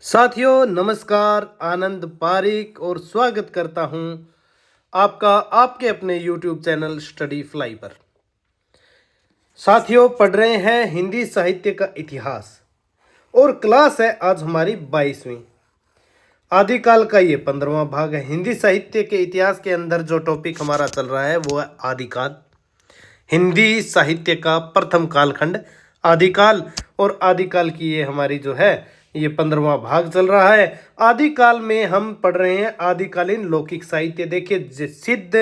साथियों नमस्कार, आनंद पारिक और स्वागत करता हूं आपका आपके अपने YouTube चैनल स्टडी फ्लाई पर। साथियों पढ़ रहे हैं हिंदी साहित्य का इतिहास और क्लास है आज हमारी 22वीं। आदिकाल का ये 15वां भाग है। हिंदी साहित्य के इतिहास के अंदर जो टॉपिक हमारा चल रहा है वो है आदिकाल। हिंदी साहित्य का प्रथम कालखंड आदिकाल और आदिकाल की ये हमारी जो है ये 15वां भाग चल रहा है। आदिकाल में हम पढ़ रहे हैं आदिकालीन लौकिक साहित्य। देखिए सिद्ध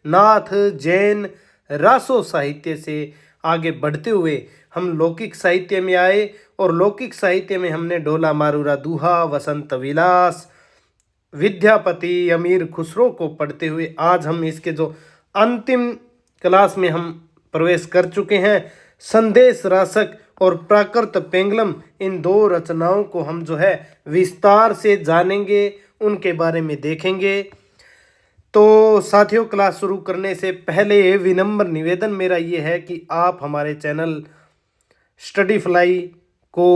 नाथ जैन रासो साहित्य से आगे बढ़ते हुए हम लौकिक साहित्य में आए और लौकिक साहित्य में हमने ढोला मारूरा दूहा वसंत विलास विद्यापति अमीर खुसरो को पढ़ते हुए आज हम इसके जो अंतिम क्लास में हम प्रवेश कर चुके हैं। संदेश रासक और प्राकृत पेंगलम, इन दो रचनाओं को हम जो है विस्तार से जानेंगे, उनके बारे में देखेंगे। तो साथियों क्लास शुरू करने से पहले विनम्र निवेदन मेरा ये है कि आप हमारे चैनल स्टडी फ्लाई को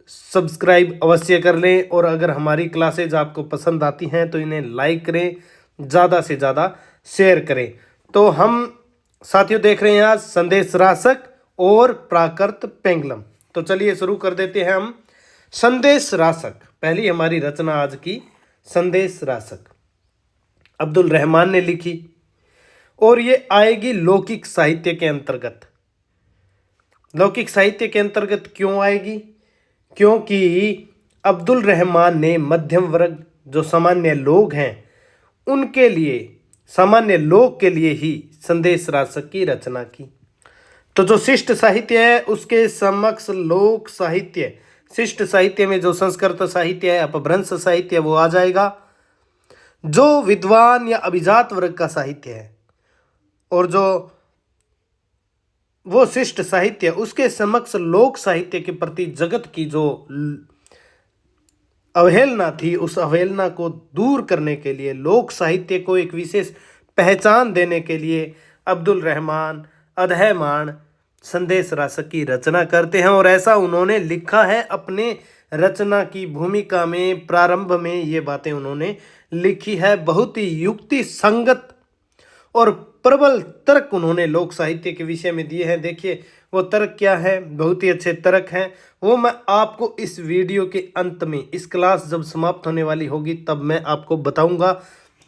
सब्सक्राइब अवश्य कर लें और अगर हमारी क्लासेज आपको पसंद आती हैं तो इन्हें लाइक करें, ज़्यादा से ज़्यादा शेयर करें। तो हम साथियों देख रहे हैं आज संदेश रासक और प्राकृत पेंगलम। तो चलिए शुरू कर देते हैं हम। संदेश रासक पहली हमारी रचना आज की संदेश रासक अब्दुल रहमान ने लिखी और ये आएगी लौकिक साहित्य के अंतर्गत। लौकिक साहित्य के अंतर्गत क्यों आएगी? क्योंकि अब्दुल रहमान ने मध्यम वर्ग जो सामान्य लोग हैं उनके लिए, सामान्य लोग के लिए ही संदेश रासक की रचना की। तो जो शिष्ट साहित्य है उसके समक्ष लोक साहित्य, शिष्ट साहित्य में जो संस्कृत साहित्य है अपभ्रंश साहित्य वो आ जाएगा। जो विद्वान या अभिजात वर्ग का साहित्य है और जो वो शिष्ट साहित्य उसके समक्ष लोक साहित्य के प्रति जगत की जो अवहेलना थी उस अवहेलना को दूर करने के लिए, लोक साहित्य को एक विशेष पहचान देने के लिए अब्दुल रहमान अधैमान संदेश रासक की रचना करते हैं। और ऐसा उन्होंने लिखा है अपने रचना की भूमिका में, प्रारंभ में ये बातें उन्होंने लिखी है। बहुत ही युक्ति संगत और प्रबल तर्क उन्होंने लोक साहित्य के विषय में दिए हैं। देखिए वो तर्क क्या है, बहुत ही अच्छे तर्क हैं। वो मैं आपको इस वीडियो के अंत में, इस क्लास जब समाप्त होने वाली होगी तब मैं आपको बताऊंगा।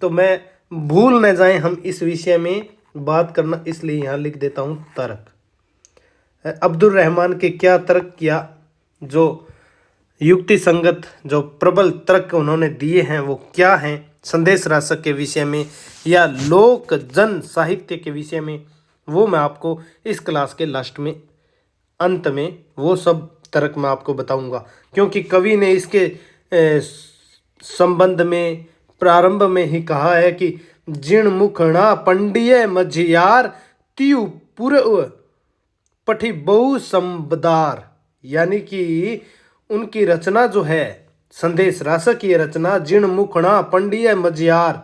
तो मैं भूल न जाएं हम इस विषय में बात करना, इसलिए यहाँ लिख देता हूँ तर्क। अब्दुल रहमान के क्या तर्क किया, जो युक्ति संगत जो प्रबल तर्क उन्होंने दिए हैं वो क्या हैं संदेश रासक के विषय में या लोक जन साहित्य के विषय में, वो मैं आपको इस क्लास के लास्ट में, अंत में वो सब तर्क मैं आपको बताऊंगा। क्योंकि कवि ने इसके संबंध में प्रारंभ में ही कहा है कि जिण मुखणा पंडिय मझियार तियु पूर्व पठी बहु संबदार, यानी कि उनकी रचना जो है संदेश रासक की रचना जिण मुखणा पंडिय मझियार,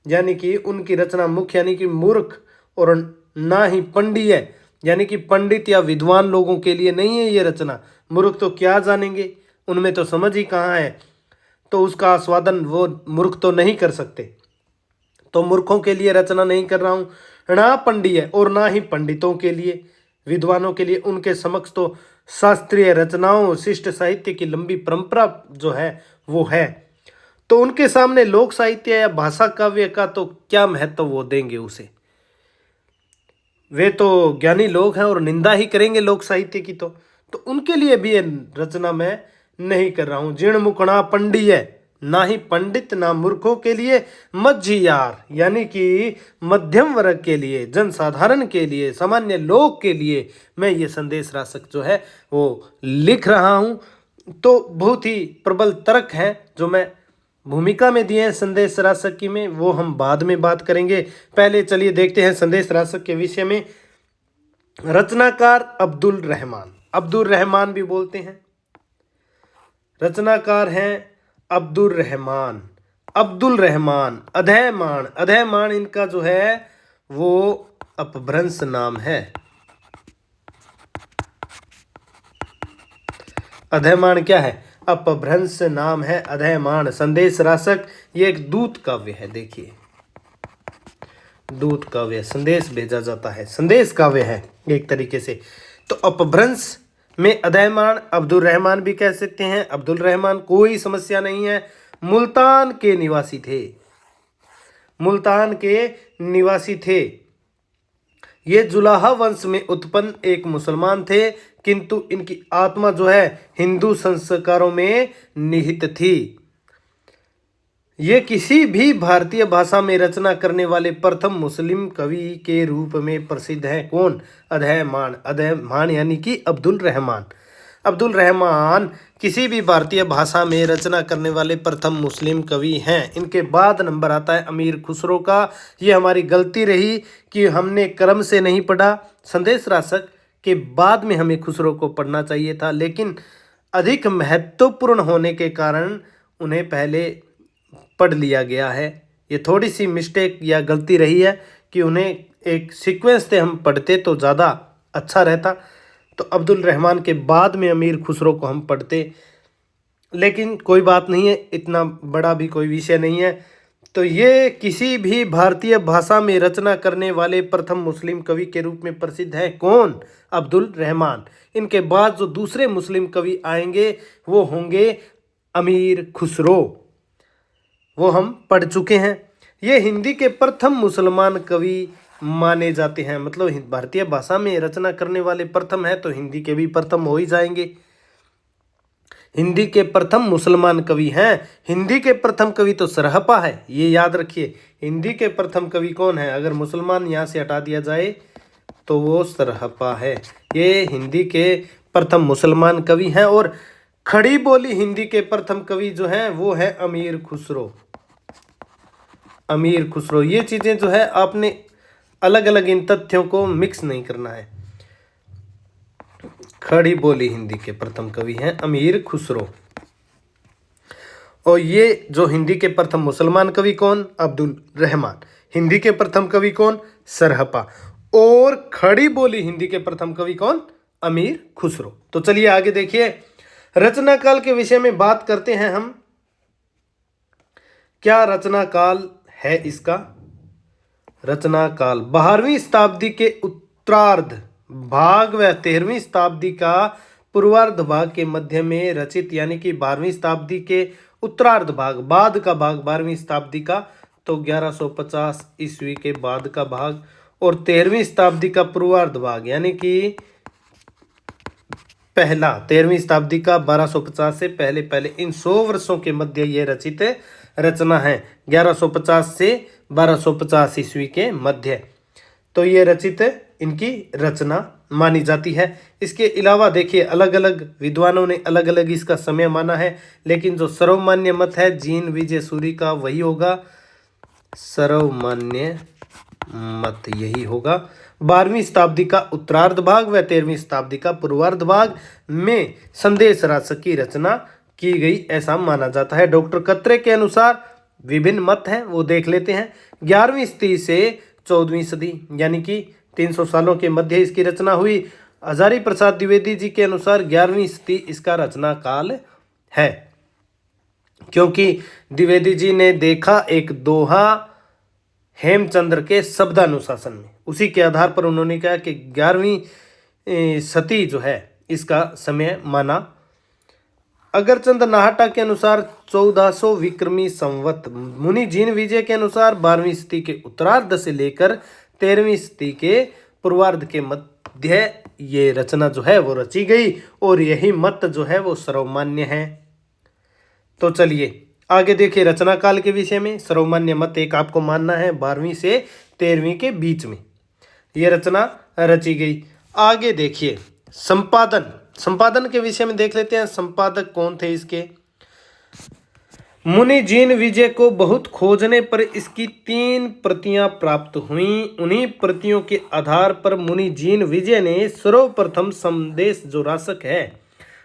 यानी कि उनकी रचना मुख्य यानी कि मूर्ख और ना ही पंडिय यानी कि पंडित या विद्वान लोगों के लिए नहीं है ये रचना। मूर्ख तो क्या जानेंगे, उनमें तो समझ ही कहाँ है, तो उसका आस्वादन वो मूर्ख तो नहीं कर सकते। तो मूर्खों के लिए रचना नहीं कर रहा हूँ, ना पंडिय और ना ही पंडितों के लिए, विद्वानों के लिए। उनके समक्ष तो शास्त्रीय रचनाओं शिष्ट साहित्य की लंबी परंपरा जो है वो है। तो उनके सामने लोक साहित्य या भाषा काव्य का तो क्या महत्व वो देंगे उसे, वे तो ज्ञानी लोग हैं और निंदा ही करेंगे लोक साहित्य की। तो उनके लिए भी ये रचना मैं नहीं कर रहा हूँ। जीर्ण मुखणा पंडिय, ना ही पंडित ना मूर्खों के लिए, मझियार यानी कि मध्यम वर्ग के लिए, जनसाधारण के लिए, सामान्य लोग के लिए मैं ये संदेश रासक जो है वो लिख रहा हूँ। तो बहुत ही प्रबल तर्क हैं जो मैं भूमिका में दिए हैं संदेश रासक की में, वो हम बाद में बात करेंगे। पहले चलिए देखते हैं संदेश रासक के विषय में। रचनाकार अब्दुल रहमान, अब्दुल रहमान भी बोलते हैं, रचनाकार हैं अब्दुल रहमान, अब्दुल रहमान अधैमान, अधैमान इनका जो है वो अपभ्रंश नाम है। अधैमान क्या है? अपभ्रंश नाम है अधैर्यमाण। संदेश राशक ये एक दूत काव्य है। देखिए दूत काव्य, संदेश भेजा जाता है, संदेश काव्य है एक तरीके से। तो अपभ्रंश में अधैर्यमाण, अब्दुल रहमान भी कह सकते हैं। अब्दुल रहमान कोई समस्या नहीं है, मुल्तान के निवासी थे, मुल्तान के निवासी थे। ये जुलाहा वंश में उत्पन्न एक मुसलमान थे, किंतु इनकी आत्मा जो है हिंदू संस्कारों में निहित थी। ये किसी भी भारतीय भाषा में रचना करने वाले प्रथम मुस्लिम कवि के रूप में प्रसिद्ध हैं। कौन? अधैर्यमाण। अधैर्यमाण यानी कि अब्दुल रहमान। अब्दुल रहमान किसी भी भारतीय भाषा में रचना करने वाले प्रथम मुस्लिम कवि हैं। इनके बाद नंबर आता है अमीर खुसरो का। ये हमारी गलती रही कि हमने क्रम से नहीं पढ़ा। संदेश राशक के बाद में हमें खुसरो को पढ़ना चाहिए था, लेकिन अधिक महत्वपूर्ण होने के कारण उन्हें पहले पढ़ लिया गया है। ये थोड़ी सी मिस्टेक या गलती रही है कि उन्हें एक सीक्वेंस से हम पढ़ते तो ज़्यादा अच्छा रहता। तो अब्दुल रहमान के बाद में अमीर खुसरो को हम पढ़ते, लेकिन कोई बात नहीं है, इतना बड़ा भी कोई विषय नहीं है। तो ये किसी भी भारतीय भाषा में रचना करने वाले प्रथम मुस्लिम कवि के रूप में प्रसिद्ध है। कौन? अब्दुल रहमान। इनके बाद जो दूसरे मुस्लिम कवि आएंगे वो होंगे अमीर खुसरो, वो हम पढ़ चुके हैं। ये हिंदी के प्रथम मुसलमान कवि माने जाते हैं। मतलब भारतीय भाषा में रचना करने वाले प्रथम है, तो हिंदी के भी प्रथम हो ही जाएंगे। हिंदी के प्रथम मुसलमान कवि हैं। हिंदी के प्रथम कवि तो सरहपा है, ये याद रखिए। हिंदी के प्रथम कवि कौन है? अगर मुसलमान यहाँ से हटा दिया जाए तो वो सरहपा है। ये हिंदी के प्रथम मुसलमान कवि हैं। और खड़ी बोली हिंदी के प्रथम कवि जो हैं वो है अमीर खुसरो। अमीर खुसरो, ये चीज़ें जो है आपने अलग अलग इन तथ्यों को मिक्स नहीं करना है। खड़ी बोली हिंदी के प्रथम कवि हैं अमीर खुसरो। और ये जो हिंदी के प्रथम मुसलमान कवि कौन? अब्दुल रहमान। हिंदी के प्रथम कवि कौन? सरहपा। और खड़ी बोली हिंदी के प्रथम कवि कौन? अमीर खुसरो। तो चलिए आगे देखिए, रचना काल के विषय में बात करते हैं हम। क्या रचना काल है इसका? रचना काल 12वीं शताब्दी के उत्तरार्ध भाग व 13वीं शताब्दी का पूर्वार्ध भाग के मध्य में रचित, यानी कि 12वीं शताब्दी के उत्तरार्ध भाग, बाद का भाग 12वीं शताब्दी का, तो 1150 ईस्वी के बाद का भाग, और 13वीं शताब्दी का पूर्वार्ध भाग यानी कि पहला 13वीं शताब्दी का 1250 से पहले पहले, इन 100 वर्षों के मध्य ये रचित रचना है। 1150 से 1250 ईस्वी के मध्य, तो ये रचित इनकी रचना मानी जाती है। इसके अलावा देखिए अलग अलग विद्वानों ने अलग अलग इसका समय माना है, लेकिन जो सर्वमान्य मत है जीन विजय सूरी का वही होगा, सर्वमान्य मत यही होगा। 12वीं शताब्दी का उत्तरार्ध भाग व 13वीं शताब्दी का पूर्वार्ध भाग में संदेश राशक की रचना की गई, ऐसा माना जाता है। डॉक्टर कत्रे के अनुसार विभिन्न मत हैं, वो देख लेते हैं। 11वीं सदी से 14वीं सदी यानी कि 300 सालों के मध्य इसकी रचना हुई। हजारी प्रसाद द्विवेदी जी के अनुसार 11वीं सदी इसका रचना काल है, क्योंकि द्विवेदी जी ने देखा एक दोहा हेमचंद्र के शब्दानुशासन में, उसी के आधार पर उन्होंने कहा कि 11वीं सदी जो है इसका समय माना। अगरचंद नाहटा के अनुसार 1400 विक्रमी संवत, मुनि जीन विजय के अनुसार 12वीं सदी के उत्तरार्ध से लेकर 13वीं सदी के पूर्वार्ध के मध्य ये रचना जो है वो रची गई, और यही मत जो है वो सर्वमान्य है। तो चलिए आगे देखिए रचना काल के विषय में। सर्वमान्य मत एक आपको मानना है 12वीं से 13वीं के बीच में ये रचना रची गई। आगे देखिए संपादन, संपादन के विषय में देख लेते हैं। संपादक कौन थे इसके? मुनि जीन विजय को बहुत खोजने पर इसकी 3 प्रतियां प्राप्त हुईं। उन्हीं प्रतियों के आधार पर मुनि जीन विजय ने सर्वप्रथम संदेश जो राशक है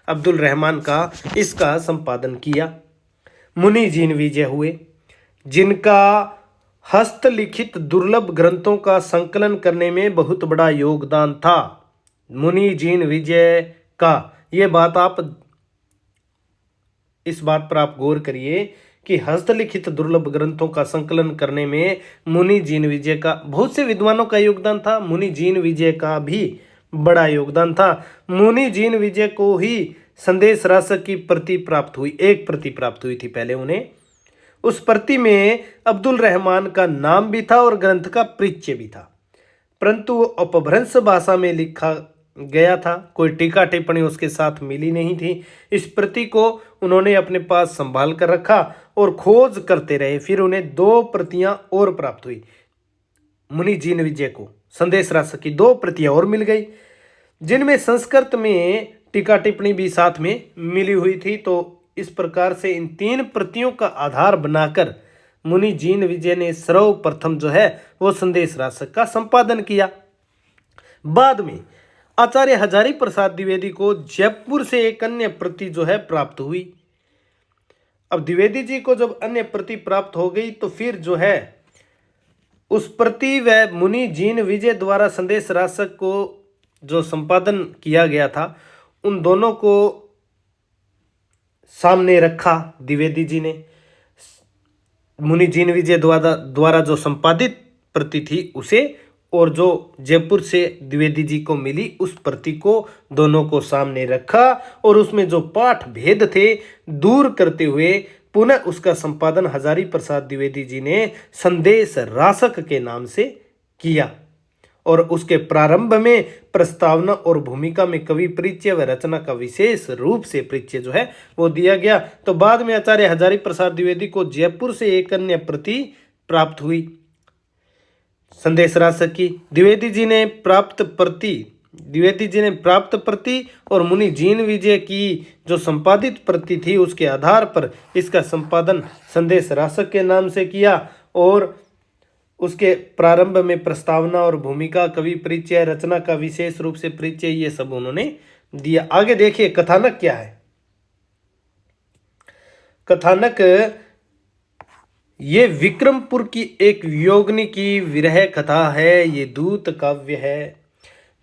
अब्दुल रहमान का, इसका संपादन किया। मुनि जीन विजय हुए, जिनका हस्तलिखित दुर्लभ ग्रंथों का संकलन करने में बहुत बड़ा योगदान था। मुनि जीन विजय का, ये बात आप इस बात पर आप गौर करिए कि हस्तलिखित दुर्लभ ग्रंथों का संकलन करने में मुनि जिनविजय का, बहुत से विद्वानों का योगदान था, मुनि जिनविजय का भी बड़ा योगदान था। मुनि जिनविजय को ही संदेश रासक की प्रति प्राप्त हुई, एक प्रति प्राप्त हुई थी पहले उन्हें। उस प्रति में अब्दुल रहमान का नाम भी था और ग्रंथ का परिचय भी था, परंतु वो अपभ्रंश भाषा में लिखा गया था, कोई टीका टिप्पणी उसके साथ मिली नहीं थी। इस प्रति को उन्होंने अपने पास संभाल कर रखा और खोज करते रहे। फिर उन्हें 2 प्रतियां और प्राप्त हुई। मुनि जिनविजय को संदेश रासक की 2 प्रतियां और मिल गई, जिनमें संस्कृत में टीका टिप्पणी भी साथ में मिली हुई थी। तो इस प्रकार से इन 3 प्रतियों का आधार बनाकर मुनि जिनविजय ने सर्वप्रथम जो है वो संदेश रासक का संपादन किया। बाद में आचार्य हजारी प्रसाद द्विवेदी को जयपुर से एक अन्य प्रति जो है प्राप्त हुई। अब द्विवेदी जी को जब अन्य प्रति प्राप्त हो गई तो फिर जो है उस प्रति व मुनि जिनविजय द्वारा संदेश रासक को जो संपादन किया गया था उन दोनों को सामने रखा द्विवेदी जी ने। मुनि जिनविजय द्वारा जो संपादित प्रति थी उसे, और जो जयपुर से द्विवेदी जी को मिली उस प्रति को, दोनों को सामने रखा और उसमें जो पाठ भेद थे दूर करते हुए पुनः उसका संपादन हजारी प्रसाद द्विवेदी जी ने संदेश रासक के नाम से किया। और उसके प्रारंभ में प्रस्तावना और भूमिका में कवि परिचय व रचना का विशेष रूप से परिचय जो है वो दिया गया। तो बाद में आचार्य हजारी प्रसाद द्विवेदी को जयपुर से एक अन्य प्रति प्राप्त हुई संदेश रासक की। द्विवेदी जी ने प्राप्त प्रति और मुनि जिनविजय की जो संपादित प्रति थी उसके आधार पर इसका संपादन संदेश रासक के नाम से किया। और उसके प्रारंभ में प्रस्तावना और भूमिका, कवि परिचय, रचना का विशेष रूप से परिचय, ये सब उन्होंने दिया। आगे देखिए कथानक क्या है। कथानक ये विक्रमपुर की एक वियोगिनी की विरह कथा है, ये दूत काव्य है।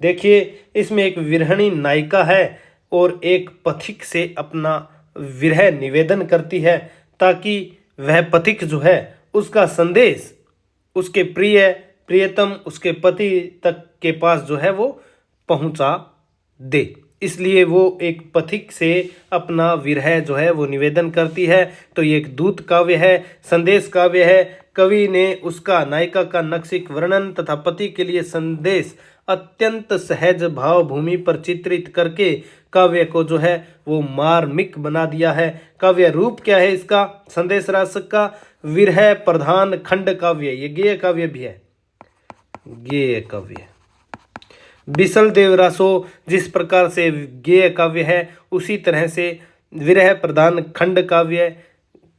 देखिए इसमें एक विरहिणी नायिका है और एक पथिक से अपना विरह निवेदन करती है ताकि वह पथिक जो है उसका संदेश उसके प्रियतम उसके पति तक के पास जो है वो पहुंचा दे। इसलिए वो एक पथिक से अपना विरह जो है वो निवेदन करती है। तो ये एक दूत काव्य है, संदेश काव्य है। कवि ने उसका नायिका का नक्शिक वर्णन तथा पति के लिए संदेश अत्यंत सहज भाव भूमि पर चित्रित करके काव्य को जो है वो मार्मिक बना दिया है। काव्य रूप क्या है इसका? संदेश रासक का विरह प्रधान खंड काव्य, ये गेय काव्य भी है, गेय काव्य। बिसल देवरासो जिस प्रकार से गेय काव्य है उसी तरह से विरह प्रधान खंड काव्य,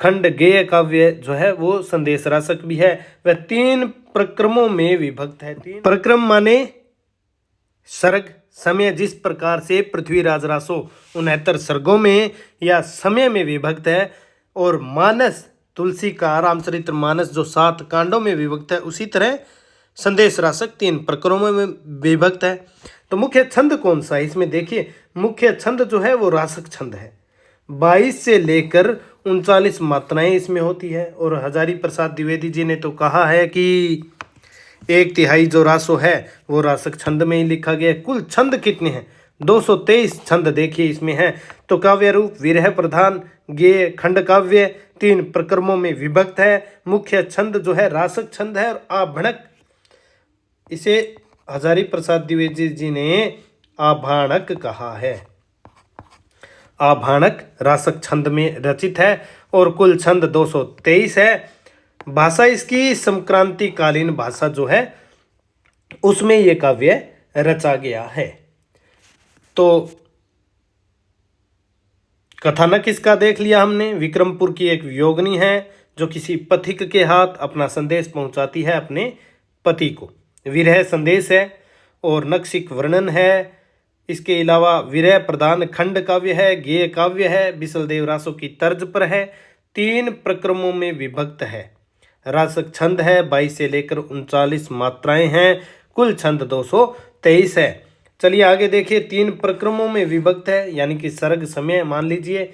खंड गेय काव्य जो है वो संदेश रासक भी है। वह 3 प्रक्रमों में विभक्त है। 3 प्रक्रम माने सर्ग समय, जिस प्रकार से पृथ्वीराज रासो 69 सर्गों में या समय में विभक्त है। और मानस तुलसी का रामचरित्र मानस जो 7 कांडों में विभक्त है, उसी तरह संदेश रासक 3 प्रकरणों में विभक्त है। तो मुख्य छंद कौन सा है इसमें? देखिए मुख्य छंद जो है वो रासक छंद है। 22 से लेकर 39 मात्राएं इसमें होती है। और हजारी प्रसाद द्विवेदी जी ने तो कहा है कि 1/3 जो रासो है वो रासक छंद में ही लिखा गया है। कुल छंद कितने हैं? 223 छंद देखिए इसमें है। तो काव्य रूप विरह प्रधान गेय खंड काव्य 3 प्रकरणों में विभक्त है। मुख्य छंद जो है रासक छंद है। और आभणक, इसे हजारी प्रसाद द्विवेदी जी ने आभाणक कहा है। आभाणक रासक छंद में रचित है और कुल छंद 223 है। भाषा इसकी संक्रांतिकालीन भाषा जो है उसमें यह काव्य रचा गया है। तो कथानक इसका देख लिया हमने। विक्रमपुर की एक वियोगिनी है जो किसी पथिक के हाथ अपना संदेश पहुंचाती है अपने पति को। विरह संदेश है और नक्शिक वर्णन है। इसके अलावा विरह प्रधान खंड काव्य है, गेय काव्य है, बिसल देवरासों की तर्ज पर है। 3 प्रक्रमों में विभक्त है। रासक छंद है, 22 से लेकर 39 मात्राएं हैं। कुल छंद 223 है। चलिए आगे देखिए। 3 प्रक्रमों में विभक्त है यानी कि सर्ग समय मान लीजिए।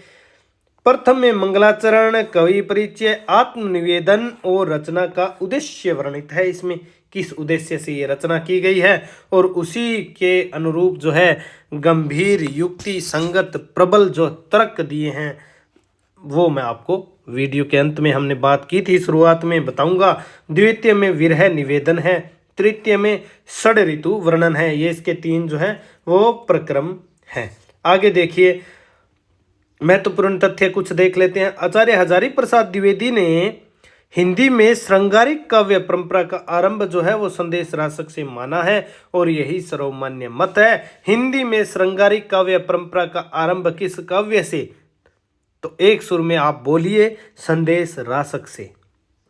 प्रथम में मंगलाचरण, कवि परिचय, आत्मनिवेदन और रचना का उद्देश्य वर्णित है। इसमें किस उद्देश्य से ये रचना की गई है और उसी के अनुरूप जो है गंभीर, युक्ति संगत, प्रबल जो तर्क दिए हैं वो मैं आपको वीडियो के अंत में हमने बात की थी, शुरुआत में बताऊंगा। द्वितीय में विरह निवेदन है, तृतीय में षड ऋतु वर्णन है। ये इसके 3 जो है वो प्रक्रम हैं। आगे देखिए, महत्वपूर्ण तथ्य कुछ देख लेते हैं। आचार्य हजारी प्रसाद द्विवेदी ने हिंदी में श्रृंगारिक काव्य परंपरा का आरंभ जो है वो संदेश रासक से माना है और यही सर्वमान्य मत है। हिंदी में श्रृंगारिक काव्य परंपरा का आरंभ किस काव्य से? तो एक सुर में आप बोलिए, संदेश रासक से।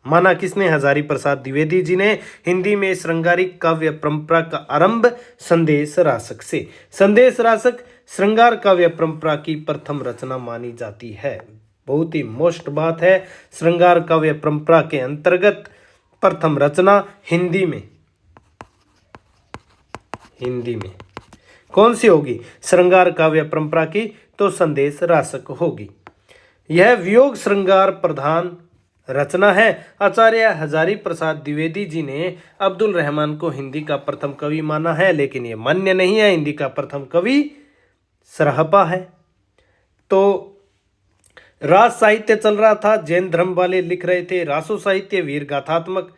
माना किसने? हजारी प्रसाद द्विवेदी जी ने हिंदी में श्रृंगारिक काव्य परंपरा का आरंभ संदेश रासक से। संदेश रासक श्रृंगार काव्य परंपरा की प्रथम रचना मानी जाती है। बहुत ही मोस्ट बात है, श्रृंगार काव्य परंपरा के अंतर्गत प्रथम रचना हिंदी में कौन सी होगी? श्रृंगार काव्य परंपरा की तो संदेश रासक होगी। यह वियोग श्रृंगार प्रधान रचना है। आचार्य हजारी प्रसाद द्विवेदी जी ने अब्दुल रहमान को हिंदी का प्रथम कवि माना है, लेकिन यह मान्य नहीं है। हिंदी का प्रथम कवि सरहपा है। तो रास साहित्य चल रहा था, जैन धर्म वाले लिख रहे थे रासो साहित्य वीर गाथात्मक,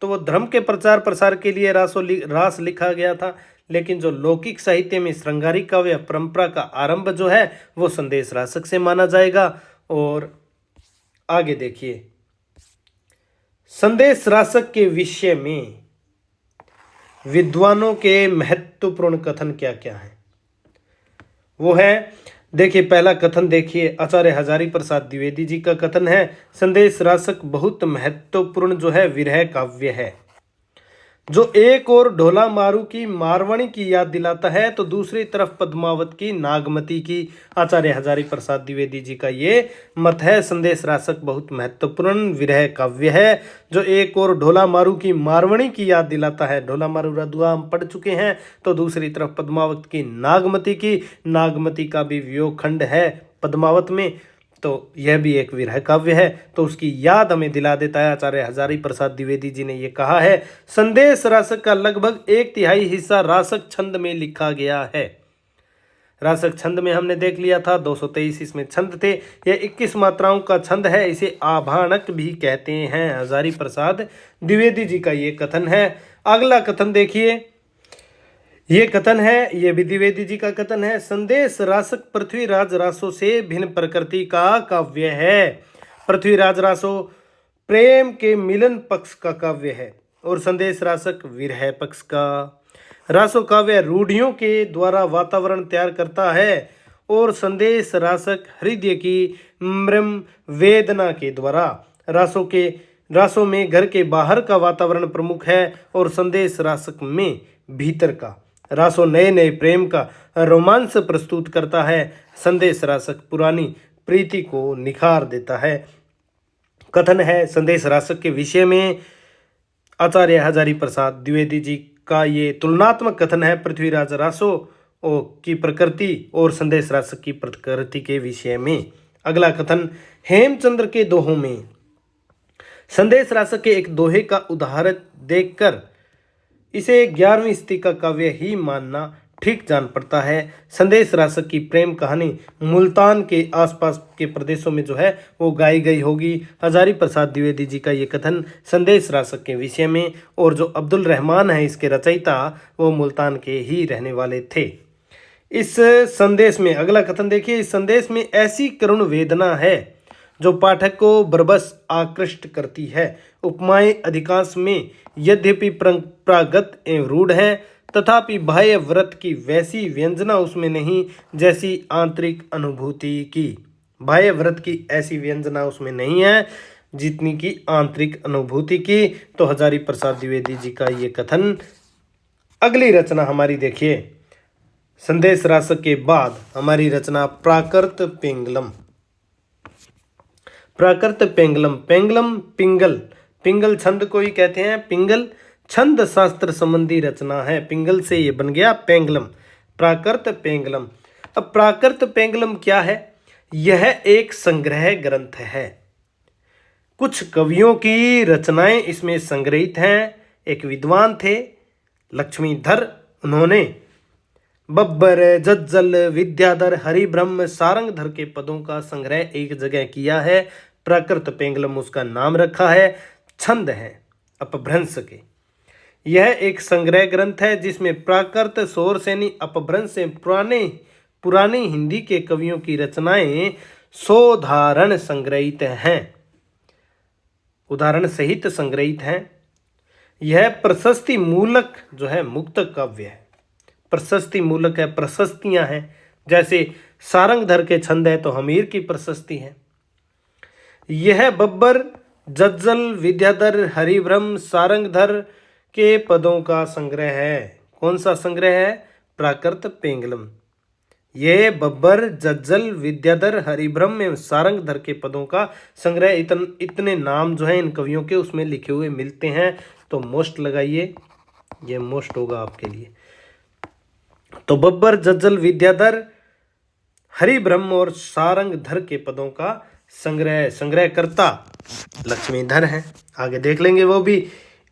तो वो धर्म के प्रचार प्रसार के लिए रास लिखा गया था। लेकिन जो लौकिक साहित्य में श्रृंगारिक काव्य परंपरा का आरंभ जो है वो संदेश रासक से माना जाएगा। और आगे देखिए, संदेश रासक के विषय में विद्वानों के महत्वपूर्ण कथन क्या क्या है वो है, देखिए पहला कथन देखिए, आचार्य हजारी प्रसाद द्विवेदी जी का कथन है, संदेश रासक बहुत महत्वपूर्ण जो है विरह काव्य है, जो एक और ढोला मारू की मारवाणी की याद दिलाता है तो दूसरी तरफ पद्मावत की नागमती की। आचार्य हजारी प्रसाद द्विवेदी जी का ये मत है, संदेश रासक बहुत महत्वपूर्ण विरह काव्य है जो एक और ढोला मारू की मारवाणी की याद दिलाता है। ढोला मारू रदुआ हम पढ़ चुके हैं। तो दूसरी तरफ पद्मावत की नागमती का भी वियोग खंड है पद्मावत में, तो यह भी एक विरह काव्य है, तो उसकी याद हमें दिला देता है। आचार्य हजारी प्रसाद द्विवेदी जी ने यह कहा है। संदेश रासक का लगभग 1/3 हिस्सा रासक छंद में लिखा गया है। रासक छंद में हमने देख लिया था 223 इसमें छंद थे। यह 21 मात्राओं का छंद है, इसे आभाणक भी कहते हैं। हजारी प्रसाद द्विवेदी जी का ये कथन है। अगला कथन देखिए, ये कथन है, ये भी द्विवेदी जी का कथन है, संदेश रासक पृथ्वीराज रासो से भिन्न प्रकृति का काव्य है। पृथ्वीराज रासो प्रेम के मिलन पक्ष का काव्य है और संदेश रासक विरह पक्ष का। रासो काव्य रूढ़ियों के द्वारा वातावरण तैयार करता है और संदेश रासक हृदय की मृम वेदना के द्वारा। रासों में घर के बाहर का वातावरण प्रमुख है और संदेश रासक में भीतर का। रासो नए नए प्रेम का रोमांस प्रस्तुत करता है। संदेश रासक पुरानी प्रीति को निखार देता है। कथन है संदेश रासक के विषय में आचार्य हजारी प्रसाद द्विवेदी जी का ये तुलनात्मक कथन है पृथ्वीराज रासो की प्रकृति और संदेश रासक की प्रकृति के विषय में। अगला कथन, हेमचंद्र के दोहों में संदेश रासक के एक दोहे का उदाहरण देखकर इसे 11वीं स्थिति का काव्य ही मानना ठीक जान पड़ता है। संदेश रासक की प्रेम कहानी मुल्तान के आसपास के प्रदेशों में जो है वो गाई गई होगी। हजारी प्रसाद द्विवेदी जी का ये कथन संदेश रासक के विषय में, और जो अब्दुल रहमान है इसके रचयिता वो मुल्तान के ही रहने वाले थे। इस संदेश में अगला कथन देखिए, इस संदेश में ऐसी करुण वेदना है जो पाठक को बरबस आकृष्ट करती है। उपमाएं अधिकांश में यद्यपि परंपरागत एवं रूढ़ है, तथापि बाह्य व्रत की वैसी व्यंजना उसमें नहीं जैसी आंतरिक अनुभूति की। बाह्य व्रत की ऐसी व्यंजना उसमें नहीं है जितनी की आंतरिक अनुभूति की। तो हजारी प्रसाद द्विवेदी जी का ये कथन। अगली रचना हमारी देखिए, संदेश रासक के बाद हमारी रचना प्राकृत पेंगलम। प्राकृत पेंगलम, पेंगलम पिंगल छंद को ही कहते हैं। पिंगल छंद शास्त्र संबंधी रचना है। पिंगल से ये बन गया पेंगलम, प्राकृत पेंगलम। अब प्राकृत पेंगलम क्या है? यह एक संग्रह ग्रंथ है। कुछ कवियों की रचनाएं इसमें संग्रहित हैं। एक विद्वान थे लक्ष्मीधर, उन्होंने बब्बर, जज्जल, विद्याधर, हरिब्रह्म, सारंगधर के पदों का संग्रह एक जगह किया है। प्राकृत पेंगलम उसका नाम रखा है। छंद है अपभ्रंश के। यह एक संग्रह ग्रंथ है जिसमें प्राकृत, शौरसेनी, अपभ्रंश से पुरानी हिंदी के कवियों की रचनाएं सोदाहरण संग्रहित हैं, उदाहरण सहित संग्रहित हैं। यह प्रशस्ति मूलक जो है मुक्त काव्य है। प्रशस्ति मूलक है, प्रशस्तियां हैं। जैसे सारंगधर के छंद है तो हमीर की प्रशस्ति है। यह बब्बर, जज्जल, विद्याधर, हरिब्रह्म, सारंगधर के पदों का संग्रह है। कौन सा संग्रह है? प्राकृत पेंगलम। ये बब्बर, जज्जल, विद्याधर, हरिब्रह्म एवं सारंगधर के पदों का संग्रह। इतने नाम जो है इन कवियों के उसमें लिखे हुए मिलते हैं। तो मोस्ट लगाइए, ये मोस्ट होगा आपके लिए। तो बब्बर, जज्जल, विद्याधर, हरिब्रह्म और सारंगधर के पदों का संग्रहकर्ता लक्ष्मीधर हैं। आगे देख लेंगे वो भी।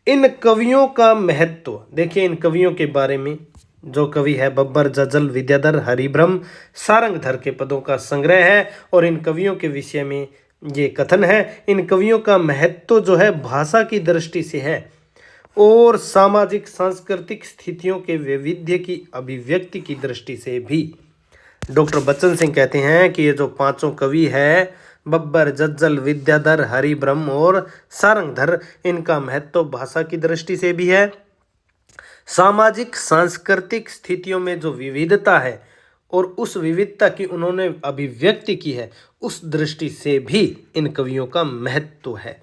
इन कवियों का महत्व देखिए। इन कवियों के बारे में, जो कवि है बब्बर, जज्जल, विद्याधर, हरिब्रह्म, सारंगधर के पदों का संग्रह है और इन कवियों के विषय में ये कथन है। इन कवियों का महत्व जो है भाषा की दृष्टि से है और सामाजिक सांस्कृतिक स्थितियों के वैविध्य की अभिव्यक्ति की दृष्टि से भी। डॉक्टर बच्चन सिंह कहते हैं कि ये जो पांचों कवि है, बब्बर, जज्जल, विद्याधर, हरिब्रह्म और सारंगधर, इनका महत्व भाषा की दृष्टि से भी है, सामाजिक सांस्कृतिक स्थितियों में जो विविधता है और उस विविधता की उन्होंने अभिव्यक्ति की है, उस दृष्टि से भी इन कवियों का महत्व है।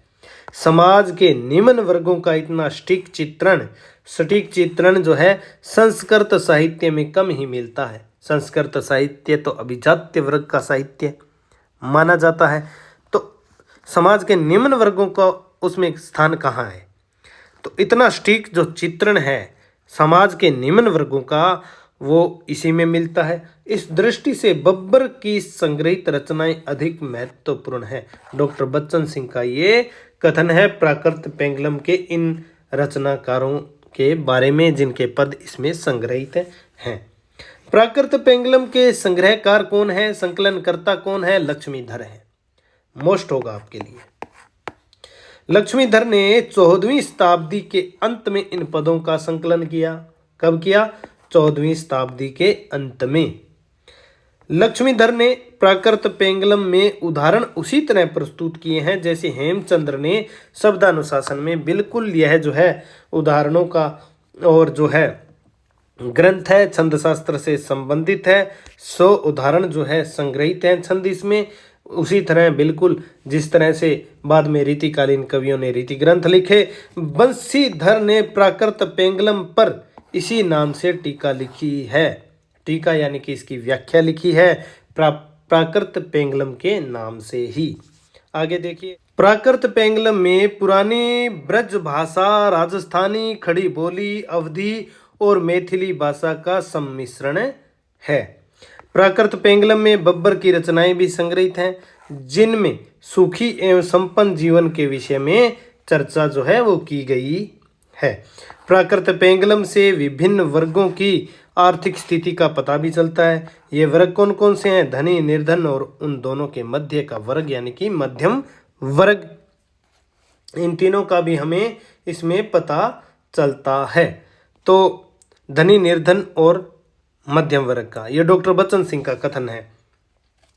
समाज के निम्न वर्गों का इतना सटीक चित्रण जो है संस्कृत साहित्य में कम ही मिलता है। संस्कृत साहित्य तो अभिजात्य वर्ग का साहित्य माना जाता है, तो समाज के निम्न वर्गों का उसमें स्थान कहाँ है? तो इतना सटीक जो चित्रण है समाज के निम्न वर्गों का, वो इसी में मिलता है। इस दृष्टि से बब्बर की संग्रहित रचनाएं अधिक महत्वपूर्ण है। डॉक्टर बच्चन सिंह का ये कथन है प्राकृत पेंगलम के इन रचनाकारों के बारे में जिनके पद इसमें संग्रहित हैं। प्राकृत पेंगलम के संग्रहकार कौन है? संकलनकर्ता कौन है? लक्ष्मीधर है। मोस्ट होगा आपके लिए। लक्ष्मीधर ने 14वीं शताब्दी के अंत में इन पदों का संकलन किया। कब किया? 14वीं शताब्दी के अंत में। लक्ष्मीधर ने प्राकृत पेंगलम में उदाहरण उसी तरह प्रस्तुत किए हैं जैसे हेमचंद्र ने शब्दानुशासन में। बिल्कुल यह जो है उदाहरणों का और जो है ग्रंथ है, छंद शास्त्र से संबंधित है। 100 उदाहरण जो है संग्रहित हैं छंद इसमें। उसी तरह बिल्कुल जिस तरह से बाद में रीतिकालीन कवियों ने रीति ग्रंथ लिखे, बंशीधर ने प्राकृत पेंगलम पर इसी नाम से टीका लिखी है। टीका यानी कि इसकी व्याख्या लिखी है प्राकृत पेंगलम के नाम से ही। आगे देखिए। प्राकृत पेंगलम में पुरानी ब्रज भाषा, राजस्थानी खड़ी बोली, अवधी और मैथिली भाषा का सम्मिश्रण है। प्राकृत पेंगलम में बब्बर की रचनाएं भी संग्रहित हैं जिनमें सुखी एवं संपन्न जीवन के विषय में चर्चा जो है वो की गई है। प्राकृत पेंगलम से विभिन्न वर्गों की आर्थिक स्थिति का पता भी चलता है। ये वर्ग कौन कौन से हैं? धनी, निर्धन और उन दोनों के मध्य का वर्ग यानी कि मध्यम वर्ग। इन तीनों का भी हमें इसमें पता चलता है। तो धनी, निर्धन और मध्यम वर्ग का, ये डॉक्टर बच्चन सिंह का कथन है।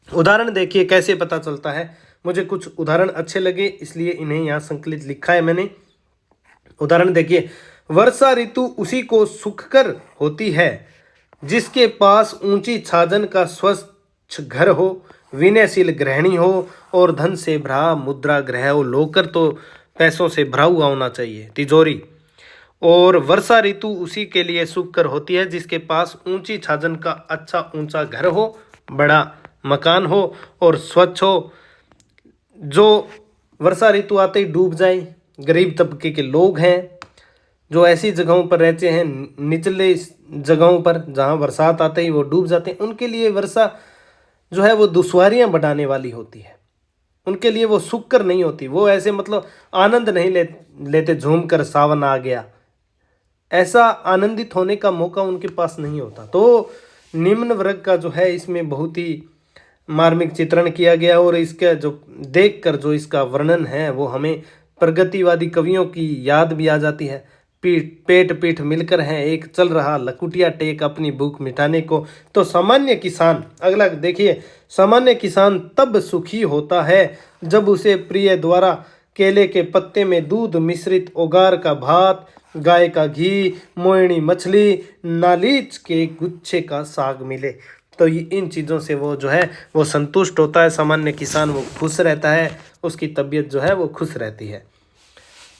उदाहरण देखिए कैसे पता चलता है। मुझे कुछ उदाहरण अच्छे लगे इसलिए इन्हें यहाँ संकलित लिखा है मैंने। उदाहरण देखिए। वर्षा ऋतु उसी को सुखकर होती है जिसके पास ऊंची छाजन का स्वच्छ घर हो, विनयशील गृहिणी हो और धन से भरा मुद्रा गृह हो। लोकर तो पैसों से भरा हुआ होना चाहिए, तिजोरी। और वर्षा ऋतु उसी के लिए सुखकर होती है जिसके पास ऊंची छाजन का अच्छा ऊंचा घर हो, बड़ा मकान हो और स्वच्छ हो। जो वर्षा ऋतु आते ही डूब जाए, गरीब तबके के लोग हैं जो ऐसी जगहों पर रहते हैं, निचले जगहों पर जहां बरसात आते ही वो डूब जाते हैं, उनके लिए वर्षा जो है वो दुश्वारियां बढ़ाने वाली होती है। उनके लिए वो सुक्कर नहीं होती, वो ऐसे मतलब आनंद नहीं लेते झूम कर सावन आ गया, ऐसा आनंदित होने का मौका उनके पास नहीं होता। तो निम्न वर्ग का जो है इसमें बहुत ही मार्मिक चित्रण किया गया, और इसका जो देखकर जो इसका वर्णन है वो हमें प्रगतिवादी कवियों की याद भी आ जाती है। पेट पीठ मिलकर हैं एक, चल रहा लकुटिया टेक अपनी भूख मिटाने को। तो सामान्य किसान, अगला देखिए, सामान्य किसान तब सुखी होता है जब उसे प्रिय द्वारा केले के पत्ते में दूध मिश्रित ओगार का भात, गाय का घी, मोयनी मछली, नालीच के गुच्छे का साग मिले। तो इन चीज़ों से वो जो है वो संतुष्ट होता है, सामान्य किसान वो खुश रहता है, उसकी तबीयत जो है वो खुश रहती है।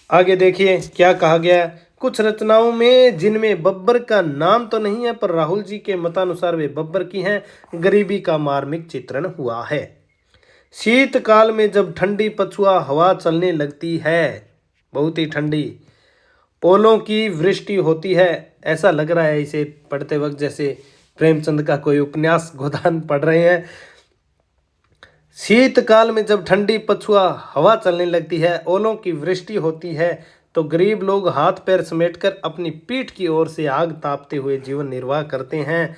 आगे देखिए क्या कहा गया है। कुछ रचनाओं में जिनमें बब्बर का नाम तो नहीं है, पर राहुल जी के मतानुसार वे बब्बर की हैं, गरीबी का मार्मिक चित्रण हुआ है। शीतकाल में जब ठंडी पछुआ हवा चलने लगती है, बहुत ही ठंडी, ओलों की वृष्टि होती है। ऐसा लग रहा है इसे पढ़ते वक्त जैसे प्रेमचंद का कोई उपन्यास गोदान पढ़ रहे हैं। शीतकाल में जब ठंडी पछुआ हवा चलने लगती है, ओलों की वृष्टि होती है, तो गरीब लोग हाथ पैर समेटकर अपनी पीठ की ओर से आग तापते हुए जीवन निर्वाह करते हैं।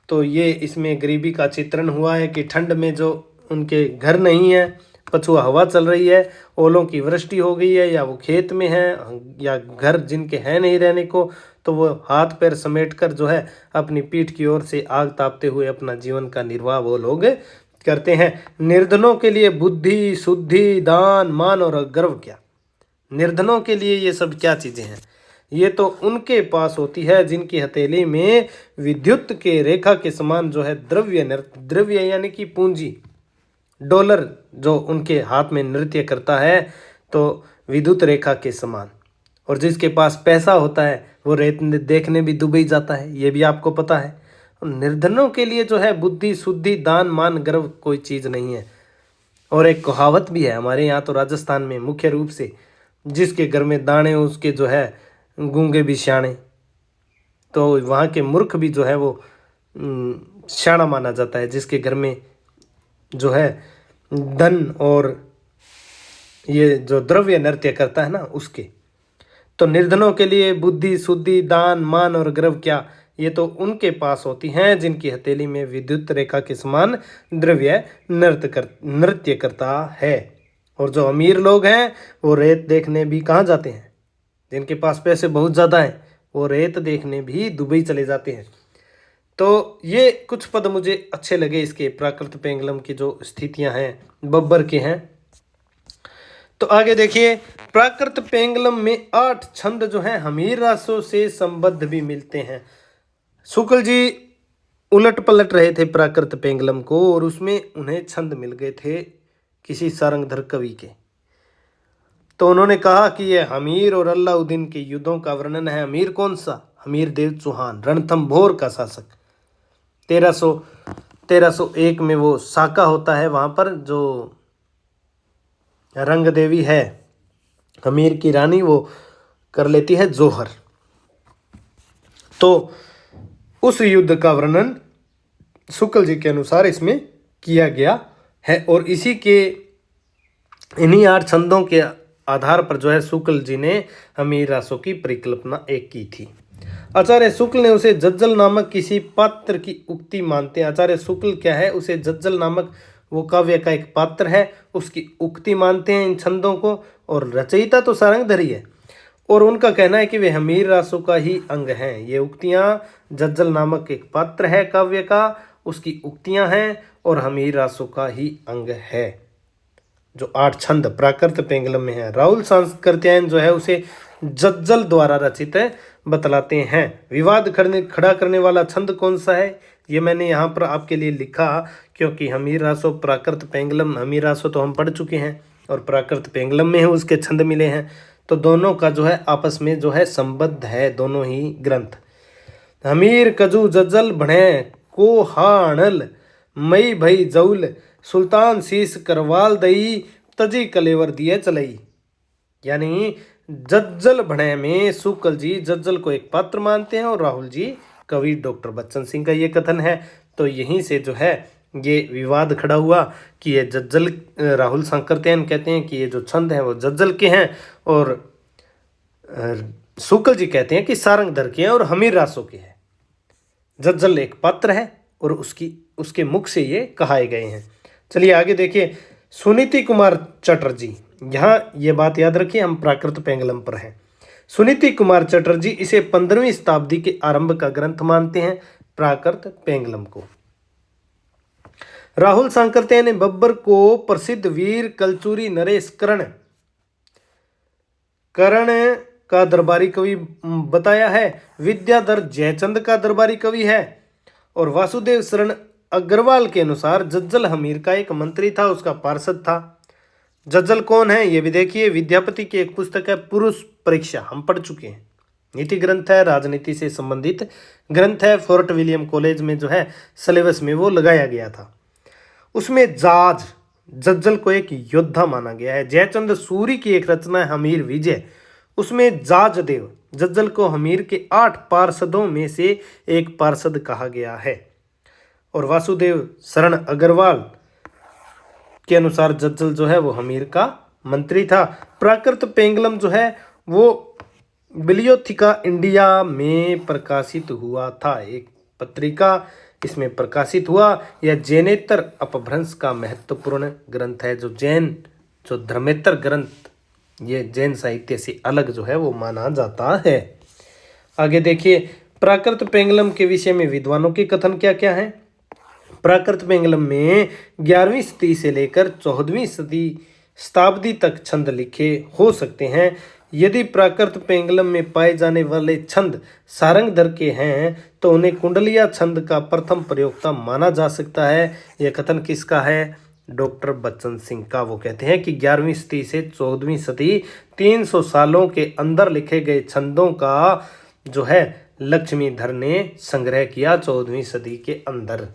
तो ये इसमें गरीबी का चित्रण हुआ है कि ठंड में जो उनके घर नहीं है, पछुआ हवा चल रही है, ओलों की वृष्टि हो गई है, या वो खेत में है, या घर जिनके हैं नहीं रहने को, तो वो हाथ पैर समेटकर जो है अपनी पीठ की ओर से आग तापते हुए अपना जीवन का निर्वाह वो लोग करते हैं। निर्धनों के लिए बुद्धि, शुद्धि, दान, मान और गर्व क्या? निर्धनों के लिए ये सब क्या चीजें हैं? ये तो उनके पास होती है जिनकी हथेली में विद्युत के रेखा के समान जो है द्रव्य यानी कि पूंजी, डॉलर जो उनके हाथ में नृत्य करता है, तो विद्युत रेखा के समान। और जिसके पास पैसा होता है वो रेत देखने भी दुबई जाता है, ये भी आपको पता है। निर्धनों के लिए जो है बुद्धि, शुद्धि, दान, मान, गर्व कोई चीज़ नहीं है। और एक कहावत भी है हमारे यहाँ तो राजस्थान में मुख्य रूप से, जिसके घर में दाने उसके जो है गूंगे भी श्याणे। तो वहाँ के मूर्ख भी जो है वो श्याणा माना जाता है, जिसके घर में जो है धन और ये जो द्रव्य नृत्य करता है ना उसके। तो निर्धनों के लिए बुद्धि, शुद्धि, दान, मान और गर्व क्या? ये तो उनके पास होती हैं जिनकी हथेली में विद्युत रेखा के समान द्रव्य नृत्य करता है। और जो अमीर लोग हैं वो रेत देखने भी कहाँ जाते हैं? जिनके पास पैसे बहुत ज़्यादा हैं वो रेत देखने भी दुबई चले जाते हैं। तो ये कुछ पद मुझे अच्छे लगे इसके, प्राकृत पेंगलम की जो स्थितियां हैं बब्बर के हैं। तो आगे देखिए, प्राकृत पेंगलम में 8 छंद जो हैं हमीर रासों से संबद्ध भी मिलते हैं। शुक्ल जी उलट पलट रहे थे प्राकृत पेंगलम को, और उसमें उन्हें छंद मिल गए थे किसी सारंगधर कवि के। तो उन्होंने कहा कि यह हमीर और अलाउद्दीन के युद्धों का वर्णन है। हमीर कौन सा? हमीर देव चौहान, रणथंभौर का शासक। 1301 में वो साका होता है, वहाँ पर जो रंग देवी है हमीर की रानी, वो कर लेती है जोहर। तो उस युद्ध का वर्णन शुक्ल जी के अनुसार इसमें किया गया है, और इसी के इन्हीं 8 छंदों के आधार पर जो है शुक्ल जी ने हमीर रासों की परिकल्पना एक की थी। आचार्य शुक्ल ने उसे जज्जल नामक किसी पात्र की उक्ति मानते हैं। आचार्य शुक्ल क्या है? उसे जज्जल नामक वो काव्य का एक पात्र है, उसकी उक्ति मानते हैं इन छंदों को, और रचयिता तो सारंगधर ही है। और उनका कहना है कि वे हमीर रासों का ही अंग हैं। ये उक्तियाँ, जज्जल नामक एक पात्र है काव्य का, उसकी उक्तियाँ हैं और हमीर रासों का ही अंग है। जो 8 छंद प्राकृत पेंगलम में है, राहुल सांस्कृत्यायन जो है उसे जज्जल द्वारा रचित बतलाते हैं। विवाद खड़ा करने वाला छंद कौन सा है, ये मैंने यहाँ पर आपके लिए लिखा, क्योंकि हमीर रासो प्राकृत पेंगलम, हमीर रासो तो हम पढ़ चुके हैं और प्राकृत पेंगलम में है उसके छंद मिले हैं। तो दोनों का जो है आपस में जो है संबद्ध है दोनों ही ग्रंथ। हमीर कजू जज्जल भणे को हाणल मई भई जौल सुल्तान शीश करवाल दई तजी कलेवर दिए चलई। यानी जज्जल भणे में शुक्ल जी जज्जल को एक पात्र मानते हैं और राहुल जी कवि डॉक्टर बच्चन सिंह का ये कथन है। तो यहीं से जो है ये विवाद खड़ा हुआ कि ये जज्जल, राहुल सांकृत्यायन कहते हैं कि ये जो छंद हैं वो जज्जल के हैं, और शुक्ल जी कहते हैं कि सारंगधर के हैं और हमीर रासों के हैं। जज्जल एक पात्र है और उसके मुख से ये कहाए गए हैं। चलिए आगे देखिए, सुनीति कुमार चटर्जी, यहाँ ये बात याद रखिए हम प्राकृत पेंगलम पर हैं। सुनीति कुमार चटर्जी इसे 15वीं शताब्दी के आरंभ का ग्रंथ मानते हैं, प्राकृत पेंगलम को। राहुल सांकृत्यायन ने बब्बर को प्रसिद्ध वीर कलचूरी नरेश कर्ण का दरबारी कवि बताया है। विद्याधर जयचंद का दरबारी कवि है। और वासुदेव शरण अग्रवाल के अनुसार जज्जल हमीर का एक मंत्री था, उसका पार्षद था। जज्जल कौन है ये भी देखिए, विद्यापति की एक पुस्तक है पुरुष परीक्षा, हम पढ़ चुके हैं। नीति ग्रंथ है, राजनीति से संबंधित ग्रंथ है। फोर्ट विलियम कॉलेज में जो है सिलेबस में वो लगाया गया था। उसमें जज्जल को एक योद्धा माना गया है। जयचंद सूरी की एक रचना है हमीर विजय, उसमें जाजदेव जज्जल को हमीर के 8 पार्षदों में से एक पार्षद कहा गया है। और वासुदेव शरण अग्रवाल के अनुसार जज्जल जो है वो हमीर का मंत्री था। प्राकृत पेंगलम जो है वो बिलियोथिका इंडिया में प्रकाशित हुआ था, एक पत्रिका इसमें प्रकाशित हुआ। यह जैनेतर अपभ्रंश का महत्वपूर्ण ग्रंथ है। जो धर्मेतर ग्रंथ ये जैन साहित्य से अलग जो है वो माना जाता है। आगे देखिए, प्राकृत पेंगलम के विषय में विद्वानों के कथन क्या क्या है। प्राकृत पेंगलम में 11वीं सदी से लेकर 14वीं शताब्दी तक छंद लिखे हो सकते हैं। यदि प्राकृत पेंगलम में पाए जाने वाले छंद सारंगधर के हैं तो उन्हें कुंडलिया छंद का प्रथम प्रयोक्ता माना जा सकता है। यह कथन किसका है? डॉक्टर बच्चन सिंह का। वो कहते हैं कि 11वीं सदी से 14वीं सदी 300 सालों के अंदर लिखे गए छंदों का जो है लक्ष्मीधर ने संग्रह किया 14वीं सदी के अंदर।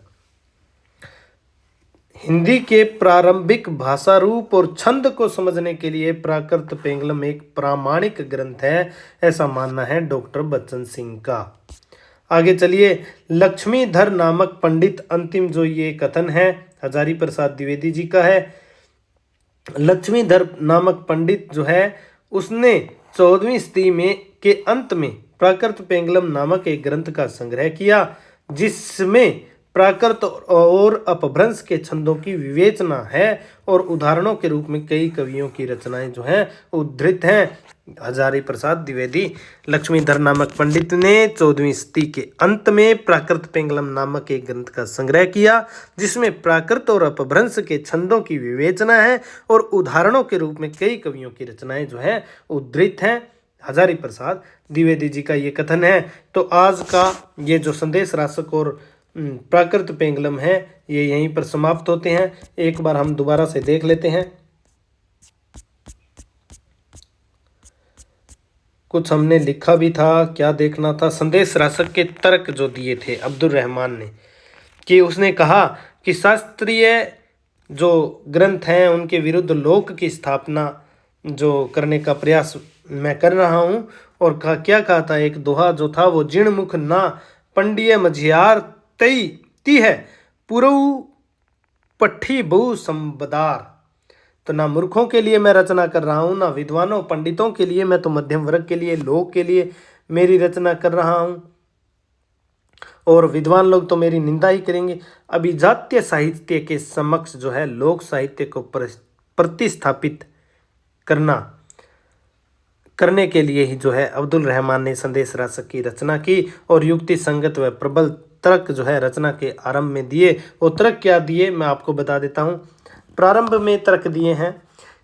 हिंदी के प्रारंभिक भाषा रूप और छंद को समझने के लिए प्राकृत पेंगलम एक प्रामाणिक ग्रंथ है, ऐसा मानना है डॉक्टर बच्चन सिंह का। आगे चलिए, लक्ष्मीधर नामक पंडित, अंतिम जो ये कथन है हजारी प्रसाद द्विवेदी जी का है। लक्ष्मीधर नामक पंडित जो है उसने 14वीं सदी में के अंत में प्राकृत पेंगलम नामक एक ग्रंथ का संग्रह किया, जिसमें प्राकृत और अपभ्रंश के छंदों की विवेचना है और उदाहरणों के रूप में कई कवियों की रचनाएं जो हैं उद्धृत हैं। हजारी प्रसाद द्विवेदी, लक्ष्मीधर नामक पंडित ने 14वीं सदी के अंत में प्राकृत पेंगलम नामक एक ग्रंथ का संग्रह किया, जिसमें प्राकृत और अपभ्रंश के छंदों की विवेचना है और उदाहरणों के रूप में कई कवियों की रचनाएं जो है उद्धृत हैं। हजारी प्रसाद द्विवेदी जी का ये कथन है। तो आज का ये जो संदेश राशक और प्राकृत पेंगलम है ये यहीं पर समाप्त होते हैं। एक बार हम दोबारा से देख लेते हैं। कुछ हमने लिखा भी था, क्या देखना था। संदेश राशक के तर्क जो दिए थे अब्दुल रहमान ने, कि उसने कहा कि शास्त्रीय जो ग्रंथ हैं उनके विरुद्ध लोक की स्थापना जो करने का प्रयास मैं कर रहा हूँ। और क्या कहा था, एक दोहा जो था वो जिण मुख ना पंडिय मझियार तई ती है पुरऊ पट्ठी बहु संबदार। तो ना मूर्खों के लिए मैं रचना कर रहा हूँ, ना विद्वानों पंडितों के लिए, मैं तो मध्यम वर्ग के लिए, लोग के लिए मेरी रचना कर रहा हूँ। और विद्वान लोग तो मेरी निंदा ही करेंगे। अभिजात्य साहित्य के समक्ष जो है लोक साहित्य को प्रतिस्थापित करने के लिए ही जो है अब्दुल रहमान ने संदेश राशक की रचना की। और युक्ति संगत व प्रबल तर्क जो है रचना के आरंभ में दिए। वो तर्क क्या दिए मैं आपको बता देता हूँ। प्रारंभ में तर्क दिए हैं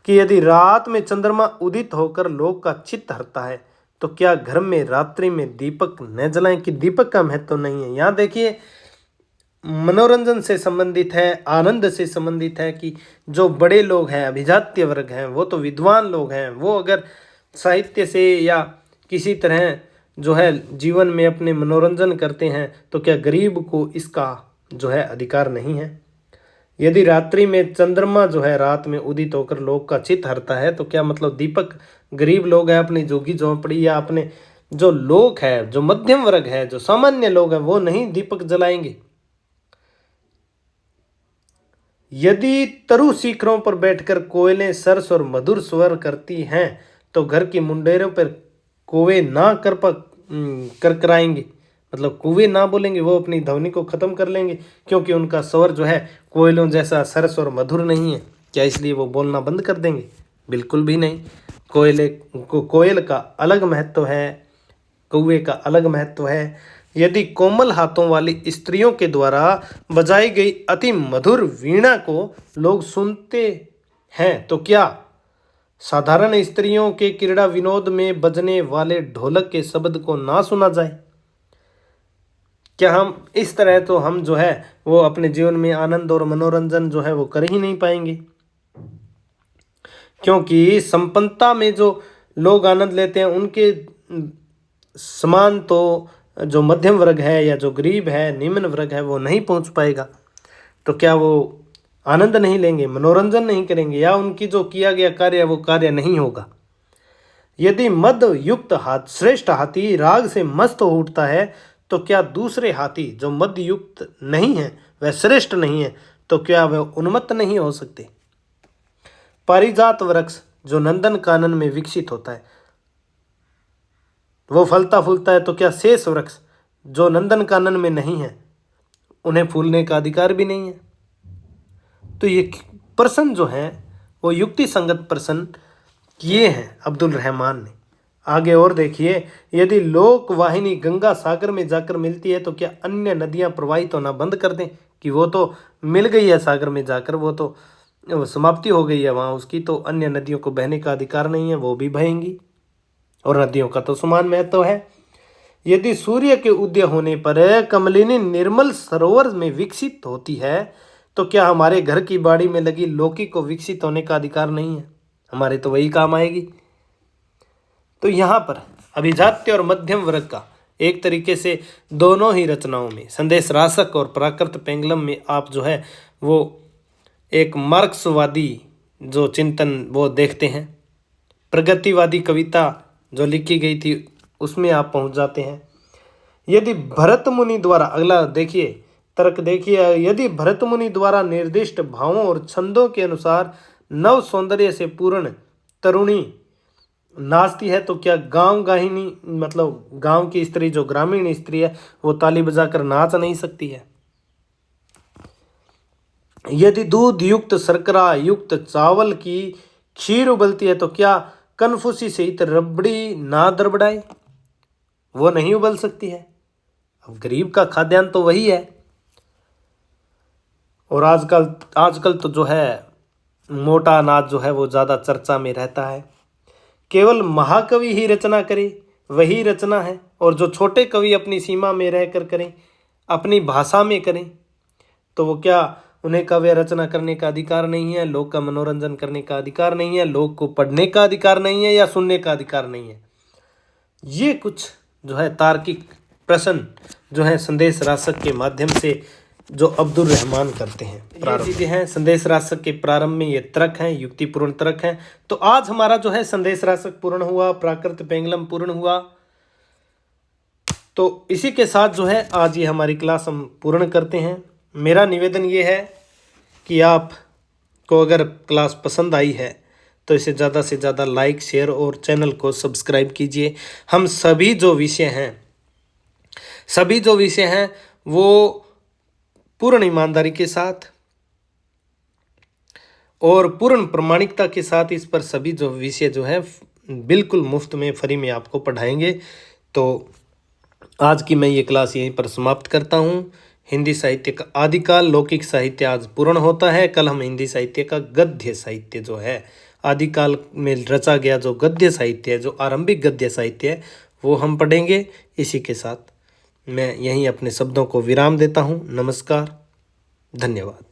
कि यदि रात में चंद्रमा उदित होकर लोक का चित्त हरता है तो क्या घर में रात्रि में दीपक न जलाएं, कि दीपक का महत्व नहीं है। यहाँ देखिए मनोरंजन से संबंधित है, आनंद से संबंधित है कि जो बड़े लोग हैं, अभिजात्य वर्ग हैं, वो तो विद्वान लोग हैं, वो अगर साहित्य से या किसी तरह जो है जीवन में अपने मनोरंजन करते हैं तो क्या गरीब को इसका जो है अधिकार नहीं है। यदि रात्रि में चंद्रमा जो है रात में उदित होकर लोक का चित्त हरता है तो क्या मतलब दीपक गरीब लोग हैं अपनी झुग्गी झोंपड़ी या अपने जो लोग है, जो मध्यम वर्ग है, जो सामान्य लोग हैं, वो नहीं दीपक जलाएंगे। यदि तरु शिखरों पर बैठकर कोयलें सरस और मधुर स्वर करती हैं तो घर की मुंडेरों पर कौवे ना करकराएंगे, मतलब कौवे ना बोलेंगे, वो अपनी ध्वनि को खत्म कर लेंगे क्योंकि उनका स्वर जो है कोयलों जैसा सरस और मधुर नहीं है। क्या इसलिए वो बोलना बंद कर देंगे? बिल्कुल भी नहीं। कोयल का अलग महत्व है, कौवे का अलग महत्व है। यदि कोमल हाथों वाली स्त्रियों के द्वारा बजाई गई अति मधुर वीणा को लोग सुनते हैं तो क्या साधारण स्त्रियों के क्रीड़ा विनोद में बजने वाले ढोलक के शब्द को ना सुना जाए? क्या हम इस तरह तो हम जो है वो अपने जीवन में आनंद और मनोरंजन जो है वो कर ही नहीं पाएंगे, क्योंकि संपन्नता में जो लोग आनंद लेते हैं उनके समान तो जो मध्यम वर्ग है या जो गरीब है, निम्न वर्ग है, वो नहीं पहुंच पाएगा। तो क्या वो आनंद नहीं लेंगे, मनोरंजन नहीं करेंगे, या उनकी जो किया गया कार्य वो कार्य नहीं होगा? यदि मद युक्त श्रेष्ठ हाथी राग से मस्त हो उठता है तो क्या दूसरे हाथी जो मद युक्त नहीं है, वह श्रेष्ठ नहीं है, तो क्या वह उन्मत्त नहीं हो सकते? पारिजात वृक्ष जो नंदन कानन में विकसित होता है वो फलता फूलता है, तो क्या शेष वृक्ष जो नंदन कानन में नहीं है उन्हें फूलने का अधिकार भी नहीं है? तो ये प्रश्न जो है वो युक्ति संगत प्रश्न किए हैं अब्दुल रहमान ने। आगे और देखिए, यदि लोक वाहिनी गंगा सागर में जाकर मिलती है तो क्या अन्य नदियां प्रवाहित होना बंद कर दें कि वो तो मिल गई है सागर में जाकर, वो तो समाप्ति हो गई है वहाँ उसकी, तो अन्य नदियों को बहने का अधिकार नहीं है, वो भी बहेंगी और नदियों का तो समान महत्व है। यदि सूर्य के उदय होने पर कमलिनी निर्मल सरोवर में विकसित होती है तो क्या हमारे घर की बाड़ी में लगी लौकी को विकसित होने का अधिकार नहीं है? हमारे तो वही काम आएगी। तो यहाँ पर अभिजात्य और मध्यम वर्ग का एक तरीके से दोनों ही रचनाओं में, संदेश रासक और प्राकृत पेंगलम में, आप जो है वो एक मार्क्सवादी जो चिंतन वो देखते हैं। प्रगतिवादी कविता जो लिखी गई थी उसमें आप पहुंच जाते हैं। यदि भरत मुनि द्वारा, अगला देखिए तर्क देखिए, यदि भरत मुनि द्वारा निर्दिष्ट भावों और छंदों के अनुसार नव सौंदर्य से पूर्ण तरुणी नाचती है तो क्या गांव गाहिनी, मतलब गांव की स्त्री जो ग्रामीण स्त्री है वो ताली बजाकर नाच नहीं सकती है? यदि दूध युक्त शर्करा युक्त चावल की खीर उबलती है तो क्या कन्फूसी सहित रबड़ी ना दरबड़ाए? वो नहीं उबल सकती है। अब गरीब का खाद्यान्न तो वही है। और आजकल तो जो है मोटा अनाज जो है वो ज़्यादा चर्चा में रहता है। केवल महाकवि ही रचना करे वही रचना है, और जो छोटे कवि अपनी सीमा में रहकर करें, अपनी भाषा में करें, तो वो क्या उन्हें काव्य रचना करने का अधिकार नहीं है, लोग का मनोरंजन करने का अधिकार नहीं है, लोग को पढ़ने का अधिकार नहीं है या सुनने का अधिकार नहीं है? ये कुछ जो है तार्किक प्रश्न जो है संदेश रासक के माध्यम से जो अब्दुल रहमान करते हैं। ये चीजें हैं संदेश रासक के प्रारंभ में, ये तर्क हैं, युक्तिपूर्ण तर्क हैं। तो आज हमारा जो है संदेश रासक पूर्ण हुआ, प्राकृत पेंगलम पूर्ण हुआ। तो इसी के साथ जो है आज ये हमारी क्लास हम पूर्ण करते हैं। मेरा निवेदन ये है कि आपको अगर क्लास पसंद आई है तो इसे ज़्यादा से ज़्यादा लाइक, शेयर और चैनल को सब्सक्राइब कीजिए। हम सभी जो विषय हैं वो पूर्ण ईमानदारी के साथ और पूर्ण प्रामाणिकता के साथ इस पर सभी जो विषय जो है बिल्कुल मुफ्त में, फ्री में आपको पढ़ाएंगे। तो आज की मैं ये क्लास यहीं पर समाप्त करता हूँ। हिंदी साहित्य का आदिकाल लौकिक साहित्य आज पूर्ण होता है। कल हम हिंदी साहित्य का गद्य साहित्य जो है आदिकाल में रचा गया जो गद्य साहित्य है, जो आरंभिक गद्य साहित्य है, वो हम पढ़ेंगे। इसी के साथ मैं यहीं अपने शब्दों को विराम देता हूँ। नमस्कार, धन्यवाद।